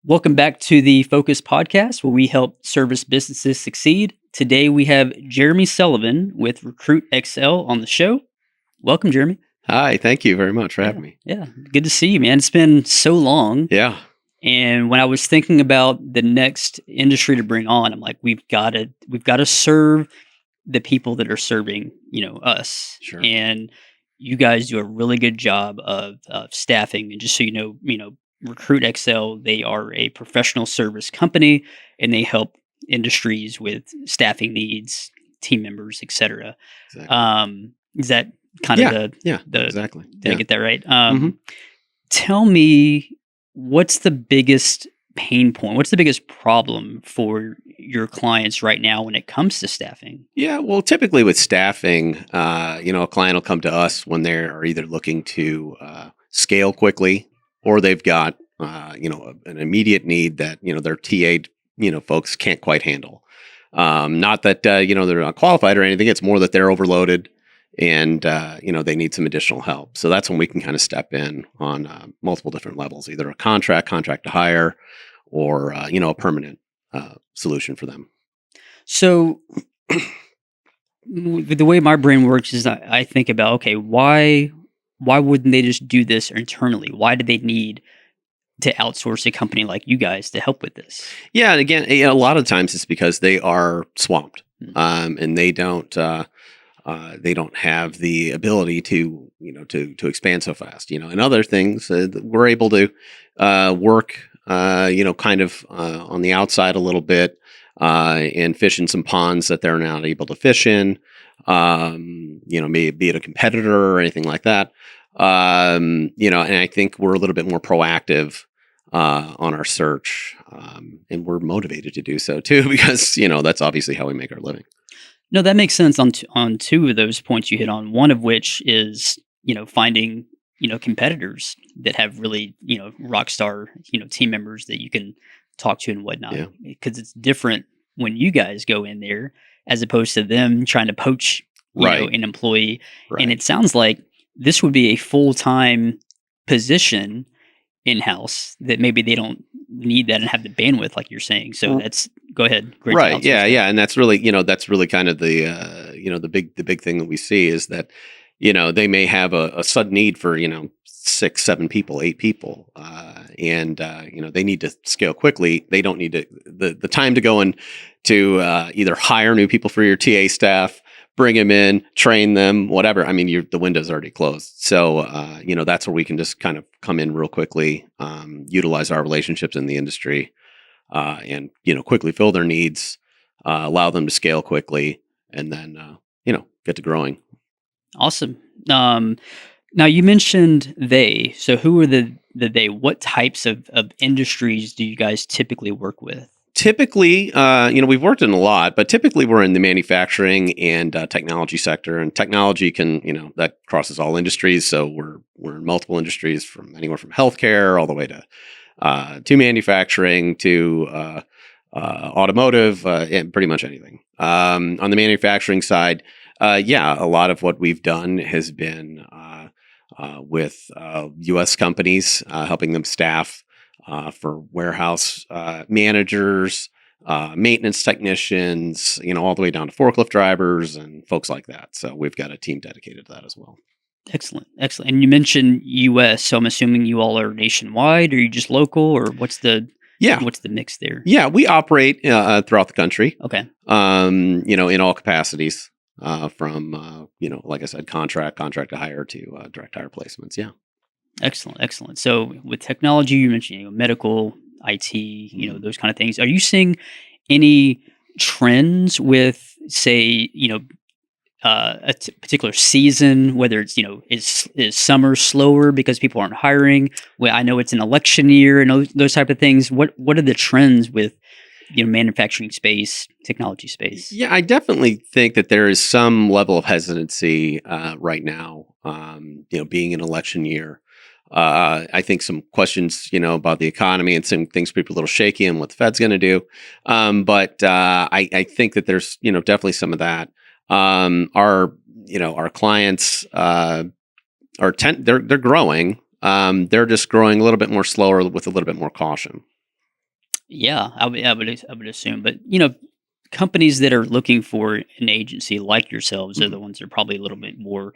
Welcome back to the Focus Podcast, where we help service businesses succeed. Today we have Jeremy Sullivan with Recruit XL on the show. Welcome, Jeremy. Hi, thank you very much for having me. Yeah, good to see you, man. It's been so long. Yeah. And when I was thinking about the next industry to bring on, I'm like, we've got to serve the people that are serving, us. Sure. And you guys do a really good job of staffing. And just so you know, Recruit XL, they are a professional service company, and they help industries with staffing needs, team members, etc. Exactly. Is that kind of Exactly. Did I get that right? Mhm. Tell me, what's the biggest pain point? What's the biggest problem for your clients right now when it comes to staffing? Yeah, well, typically with staffing, a client will come to us when they're either looking to scale quickly or they've got, an immediate need that, their TA, folks can't quite handle. Not that, they're not qualified or anything. It's more that they're overloaded and, they need some additional help. So that's when we can kind of step in on multiple different levels, either a contract to hire, or, a permanent solution for them. So the way my brain works is I think about, okay, why wouldn't they just do this internally? Why do they need to outsource a company like you guys to help with this? Yeah, and again, a lot of times it's because they are swamped, and they don't have the ability to to expand so fast. And other things we're able to work, kind of on the outside a little bit, and fish in some ponds that they're not able to fish in. Maybe be it a competitor or anything like that. And I think we're a little bit more proactive on our search, and we're motivated to do so too, because that's obviously how we make our living. No, that makes sense on two of those points you hit on. One of which is finding competitors that have really rock star team members that you can talk to and whatnot. Yeah. Because it's different when you guys go in there as opposed to them trying to poach an employee. Right. And it sounds like this would be a full-time position in-house that maybe they don't need that and have the bandwidth like you're saying. So go ahead. Great. Right. Yeah. And that's really, kind of the, the big thing that we see is that, they may have a sudden need for, 6, 7 people, 8 people, and they need to scale quickly. They don't need to the time to go and to either hire new people for your TA staff, bring them in, train them, whatever. I mean, the window's already closed. So, that's where we can just kind of come in real quickly, utilize our relationships in the industry, and, quickly fill their needs, allow them to scale quickly, and then, get to growing. Awesome. Now you mentioned they. So who are the they? What types of industries do you guys typically work with? Typically, we've worked in a lot, but typically we're in the manufacturing and technology sector. And technology can, that crosses all industries. So we're in multiple industries, from anywhere from healthcare all the way to manufacturing to automotive, and pretty much anything. On the manufacturing side, a lot of what we've done has been with U.S. companies, helping them staff for warehouse managers, maintenance technicians, all the way down to forklift drivers and folks like that. So we've got a team dedicated to that as well. Excellent. And you mentioned U.S., so I'm assuming you all are nationwide, or are you just local, or what's the mix there? Yeah, we operate throughout the country. Okay. In all capacities. From like I said, contract to hire to direct hire placements. Yeah. Excellent. So with technology, you mentioned medical, IT, those kind of things. Are you seeing any trends with, say, particular season, whether it's is summer slower because people aren't hiring? Well, I know it's an election year and those type of things. What are the trends with manufacturing space, technology space? Yeah, I definitely think that there is some level of hesitancy right now, being an election year. I think some questions, about the economy and some things people are a little shaky on what the Fed's going to do. But I think that there's, definitely some of that. Our clients they're growing. They're just growing a little bit more slower with a little bit more caution. Yeah, I would assume, but companies that are looking for an agency like yourselves are Mhm. the ones that are probably a little bit more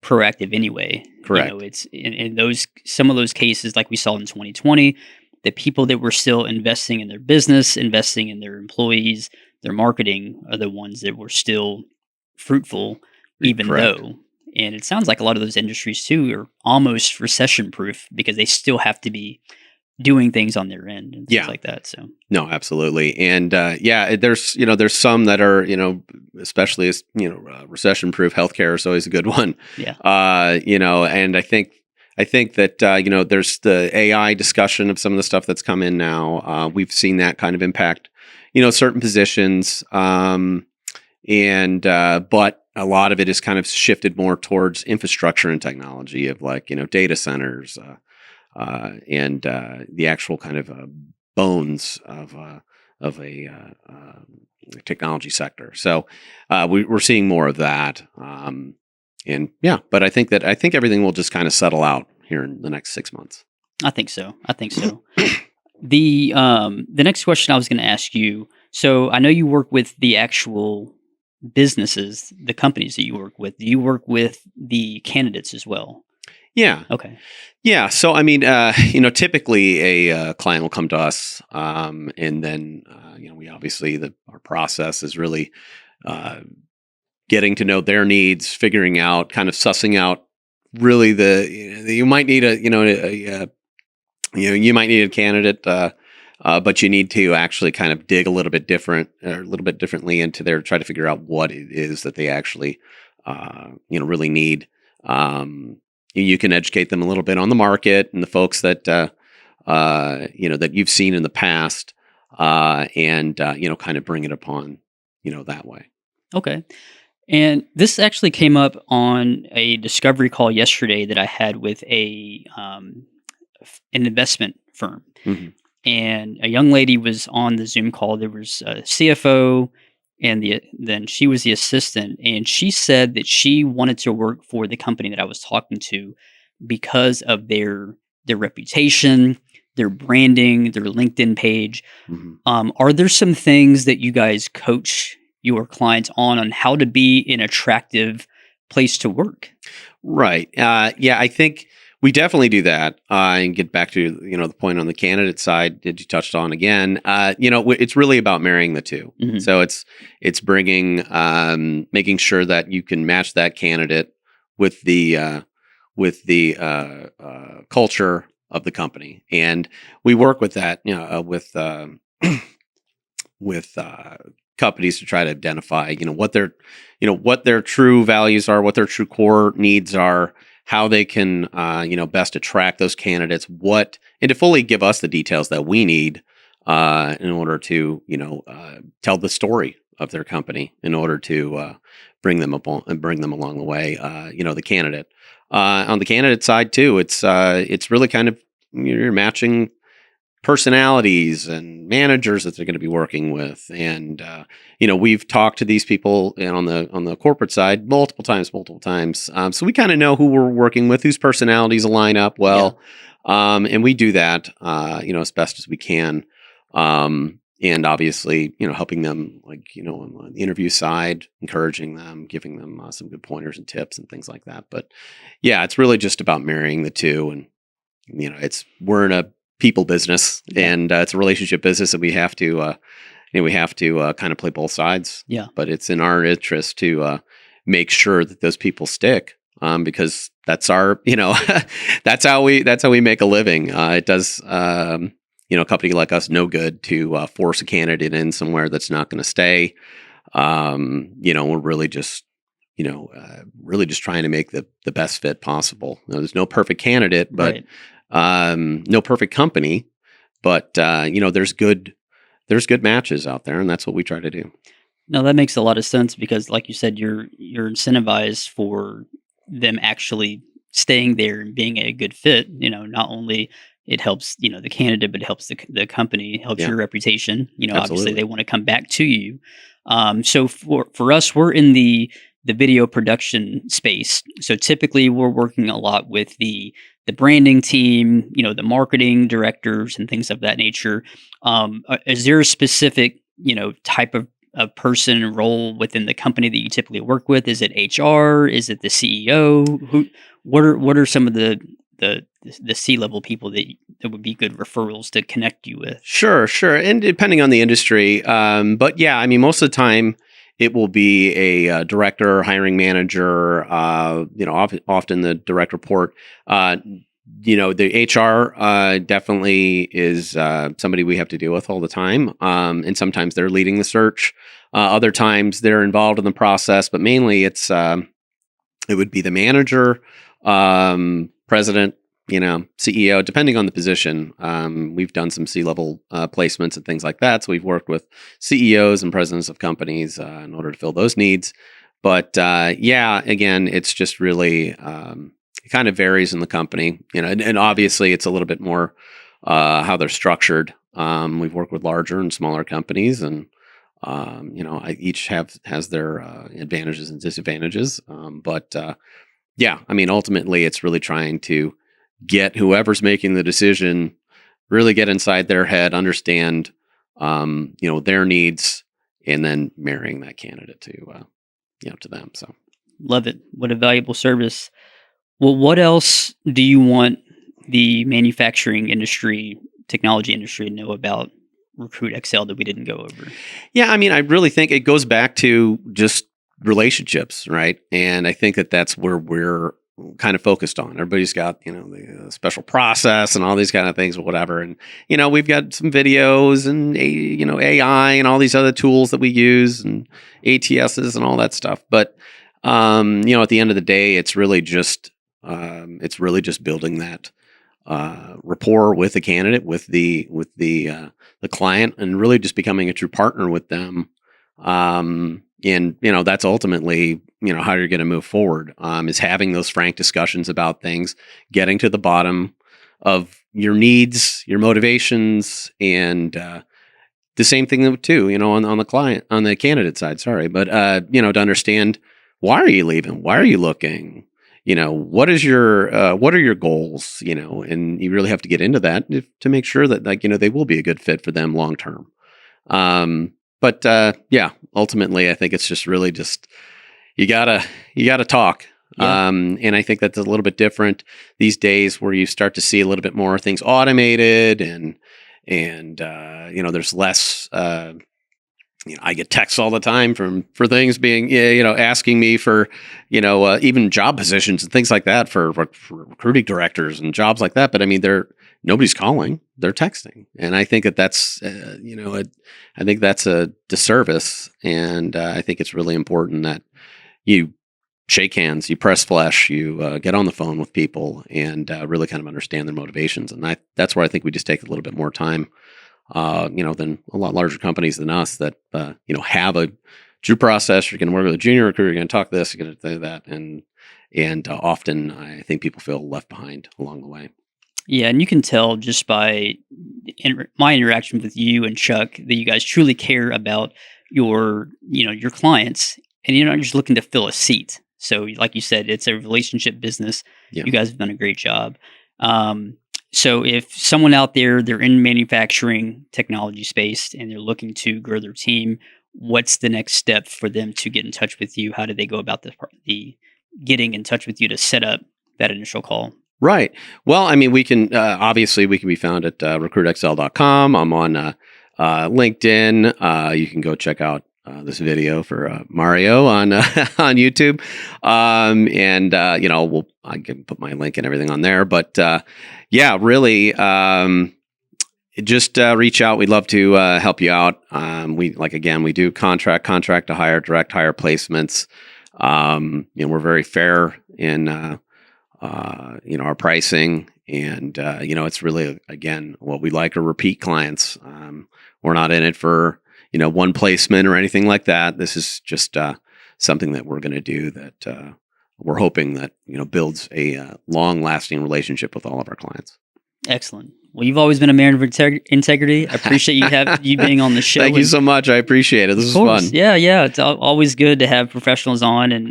proactive anyway. Correct. It's in those some of those cases like we saw in 2020, the people that were still investing in their business, investing in their employees, their marketing are the ones that were still fruitful even Correct. though. And it sounds like a lot of those industries too are almost recession proof because they still have to be doing things on their end and things Yeah. like that. So, No, absolutely. And yeah, there's some that are, especially as, recession proof. Healthcare is always a good one. yeah. And I think that, there's the AI discussion of some of the stuff that's come in now. We've seen that kind of impact, certain positions. But a lot of it is kind of shifted more towards infrastructure and technology of like, data centers, and the actual kind of bones of a technology sector. So we're seeing more of that, and yeah. But I think everything will just kind of settle out here in the next 6 months. I think so. I think so. The next question I was going to ask you. So I know you work with the actual businesses, the companies that you work with. Do you work with the candidates as well? Yeah, Okay. yeah. So I mean, typically a client will come to us, and then we obviously our process is really uh, getting to know their needs, figuring out, kind of sussing out really you might need you might need a candidate, but you need to actually kind of dig a little bit different or a little bit differently into there to try to figure out what it is that they actually really need. Um, you can educate them a little bit on the market and the folks that that you've seen in the past, and kind of bring it upon that way. Okay. And this actually came up on a discovery call yesterday that I had with an investment firm. Hmm. And a young lady was on the Zoom call. There was a CFO, and then she was the assistant, and she said that she wanted to work for the company that I was talking to because of their reputation, their branding, their LinkedIn page. Hmm. Are there some things that you guys coach your clients on how to be an attractive place to work? Right. Yeah, I think we definitely do that. And get back to the point on the candidate side that you touched on again. It's really about marrying the two. Hmm. So it's bringing making sure that you can match that candidate with the culture of the company, and we work with that. With companies to try to identify, what their true values are, what their true core needs are, how they can, best attract those candidates, and to fully give us the details that we need in order to, tell the story of their company in order to bring them up and bring them along the way. The candidate on the candidate side too, it's really kind of you're matching personalities and managers that they're going to be working with, and we've talked to these people and on the corporate side multiple times, so we kind of know who we're working with, whose personalities align up Yeah. well, and we do that as best as we can, and obviously helping them, like, on the interview side, encouraging them, giving them some good pointers and tips and things like that. But yeah, it's really just about marrying the two. And we're in a people business, Yeah. and it's a relationship business, and we have to kind of play both sides. Yeah. But it's in our interest to make sure that those people stick, because that's our that's how we make a living. It does a company like us no good to force a candidate in somewhere that's not going to stay. We're really just trying to make the best fit possible. There's no perfect candidate, but Right. no perfect company, but there's good matches out there, and that's what we try to do. No, that makes a lot of sense because, like you said, you're incentivized for them actually staying there and being a good fit. Not only it helps the candidate, but it helps the company, helps Yeah, your reputation. Obviously they absolutely. want to come back to you. So for us, we're in the video production space. So typically we're working a lot with the branding team, the marketing directors and things of that nature. Is there a specific, type of person and role within the company that you typically work with? Is it HR? Is it the CEO? What are some of the C-level people that would be good referrals to connect you with? Sure, sure. And depending on the industry, but yeah, I mean, most of the time it will be a director, hiring manager, often the direct report. The HR definitely is somebody we have to deal with all the time. And sometimes they're leading the search. Other times they're involved in the process, but mainly it would be the manager, president, CEO, depending on the position. We've done some C-level placements and things like that. So we've worked with CEOs and presidents of companies in order to fill those needs. But again, it's just really it kind of varies in the company, and obviously it's a little bit more how they're structured. We've worked with larger and smaller companies, and each has their advantages and disadvantages. But I mean, ultimately, it's really trying to get whoever's making the decision, really get inside their head, understand, their needs, and then marrying that candidate to them. So Love it. What a valuable service. Well, what else do you want the manufacturing industry, technology industry to know about Recruit Excel that we didn't go over? Yeah, I mean, I really think it goes back to just relationships, right? And I think that's where we're kind of focused on. Everybody's got, the special process and all these kind of things or whatever. And, we've got some videos and, AI and all these other tools that we use and ATSs and all that stuff. But, at the end of the day, it's really just building that rapport with the candidate, with the client, and really just becoming a true partner with them. And that's ultimately how you're going to move forward, is having those frank discussions about things, getting to the bottom of your needs, your motivations, and the same thing too, on the candidate side. Sorry, but to understand, why are you leaving? Why are you looking? What are your goals? And you really have to get into that to make sure that they will be a good fit for them long term. But ultimately, I think it's just really you gotta talk. Yeah. And I think that's a little bit different these days, where you start to see a little bit more things automated, and there's less. I get texts all the time for things being, asking me for, even job positions and things like that for recruiting directors and jobs like that. But I mean, nobody's calling; they're texting, and I think that's, I think that's a disservice. And I think it's really important that you shake hands, you press flesh, you get on the phone with people, and really kind of understand their motivations. And that's where I think we just take a little bit more time. Than a lot larger companies than us that, have a true process. You're going to work with a junior recruiter, you're going to talk this, you're going to do that. And often I think people feel left behind along the way. Yeah, and you can tell just by my interaction with you and Chuck that you guys truly care about your clients, and you're not just looking to fill a seat. So, like you said, it's a relationship business. Yeah. You guys have done a great job. So if someone out there, they're in manufacturing technology space and they're looking to grow their team, what's the next step for them to get in touch with you? How do they go about the getting in touch with you to set up that initial call? Right. Well, I mean, we can obviously we can be found at recruitexcel.com. I'm on LinkedIn. You can go check out this video for Mario on on YouTube, and I can put my link and everything on there. But really, just reach out. We'd love to help you out. We do contract to hire, direct hire placements. We're very fair in our pricing, and it's really, again, what we like are repeat clients. We're not in it for one placement or anything like that. This is just something that we're going to do that we're hoping that builds a long-lasting relationship with all of our clients. Excellent. Well, you've always been a man of integrity. I appreciate you being on the show. Thank you so much. I appreciate it. This is fun. Yeah. It's always good to have professionals on, and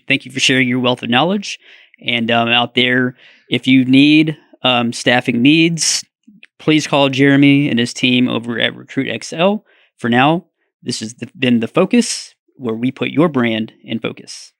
thank you for sharing your wealth of knowledge. And out there, if you need staffing needs, please call Jeremy and his team over at Recruit XL. For now, this has been The Focus, where we put your brand in focus.